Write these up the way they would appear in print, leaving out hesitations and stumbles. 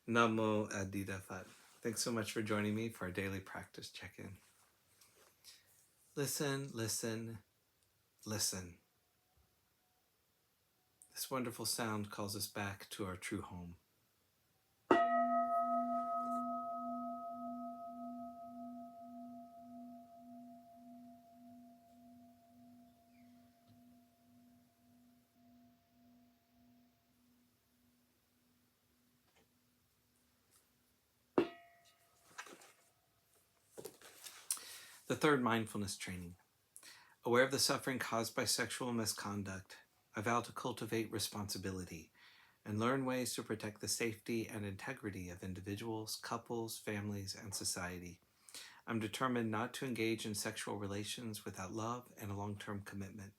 Namo Adida Phat. Thanks so much for joining me for our daily practice check-in. Listen, listen, listen. This wonderful sound calls us back to our true home. The third mindfulness training. Aware of the suffering caused by sexual misconduct, I vow to cultivate responsibility and learn ways to protect the safety and integrity of individuals, couples, families, and society. I'm determined not to engage in sexual relations without love and a long-term commitment.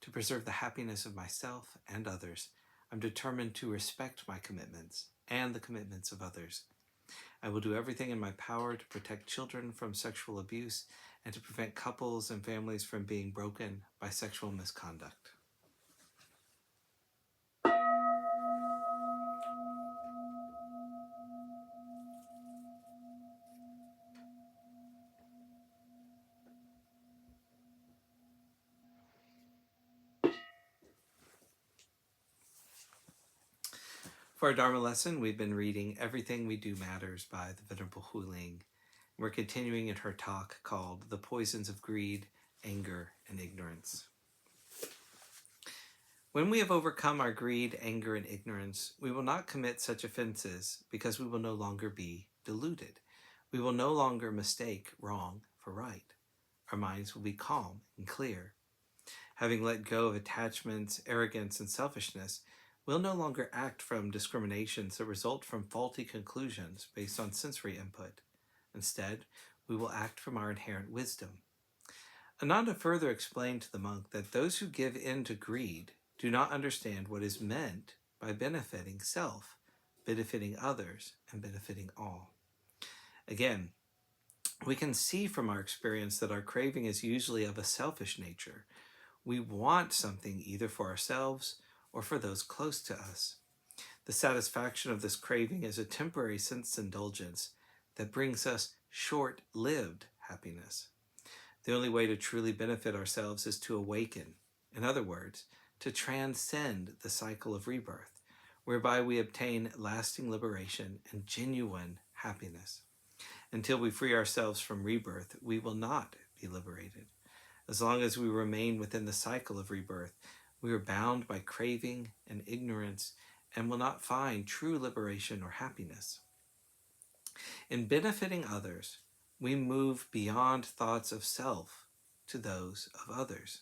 To preserve the happiness of myself and others, I'm determined to respect my commitments and the commitments of others. I will do everything in my power to protect children from sexual abuse and to prevent couples and families from being broken by sexual misconduct. For our Dharma lesson, we've been reading Everything We Do Matters by the Venerable Wuling. We're continuing in her talk called The Poisons of Greed, Anger, and Ignorance. When we have overcome our greed, anger, and ignorance, we will not commit such offenses because we will no longer be deluded. We will no longer mistake wrong for right. Our minds will be calm and clear. Having let go of attachments, arrogance, and selfishness, we'll no longer act from discriminations that result from faulty conclusions based on sensory input. Instead, we will act from our inherent wisdom. Ananda further explained to the monk that those who give in to greed do not understand what is meant by benefiting self, benefiting others, and benefiting all. Again, we can see from our experience that our craving is usually of a selfish nature. We want something either for ourselves or for those close to us. The satisfaction of this craving is a temporary sense indulgence that brings us short-lived happiness. The only way to truly benefit ourselves is to awaken, in other words, to transcend the cycle of rebirth, whereby we obtain lasting liberation and genuine happiness. Until we free ourselves from rebirth, we will not be liberated. As long as we remain within the cycle of rebirth, we are bound by craving and ignorance and will not find true liberation or happiness. In benefiting others, we move beyond thoughts of self to those of others.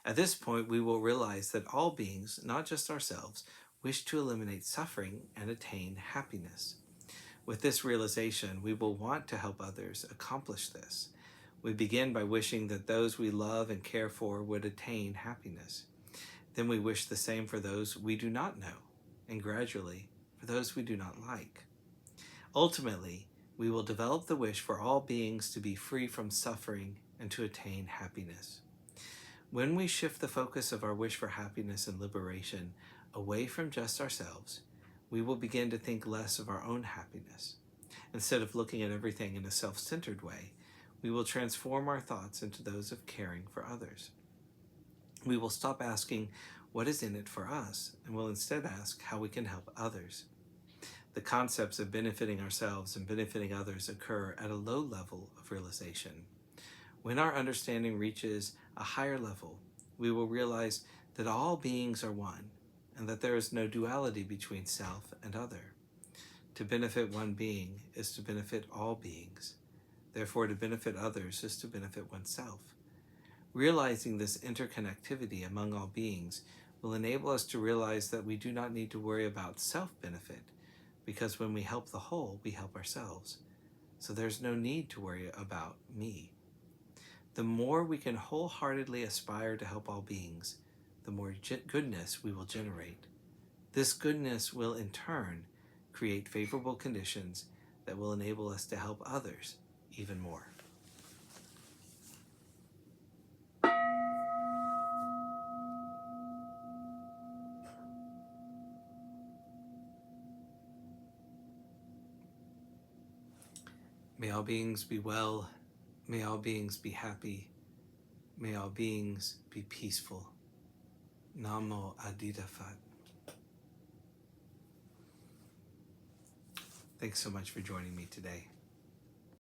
At this point, we will realize that all beings, not just ourselves, wish to eliminate suffering and attain happiness. With this realization, we will want to help others accomplish this. We begin by wishing that those we love and care for would attain happiness. Then we wish the same for those we do not know, and gradually for those we do not like. Ultimately, we will develop the wish for all beings to be free from suffering and to attain happiness. When we shift the focus of our wish for happiness and liberation away from just ourselves, we will begin to think less of our own happiness. Instead of looking at everything in a self-centered way, we will transform our thoughts into those of caring for others. We will stop asking what is in it for us, and will instead ask how we can help others. The concepts of benefiting ourselves and benefiting others occur at a low level of realization. When our understanding reaches a higher level, we will realize that all beings are one, and that there is no duality between self and other. To benefit one being is to benefit all beings. Therefore, to benefit others is to benefit oneself. Realizing this interconnectivity among all beings will enable us to realize that we do not need to worry about self-benefit, because when we help the whole, we help ourselves. So there's no need to worry about me. The more we can wholeheartedly aspire to help all beings, the more goodness we will generate. This goodness will in turn create favorable conditions that will enable us to help others even more. May all beings be well. May all beings be happy. May all beings be peaceful. Namo Adida Phat. Thanks so much for joining me today.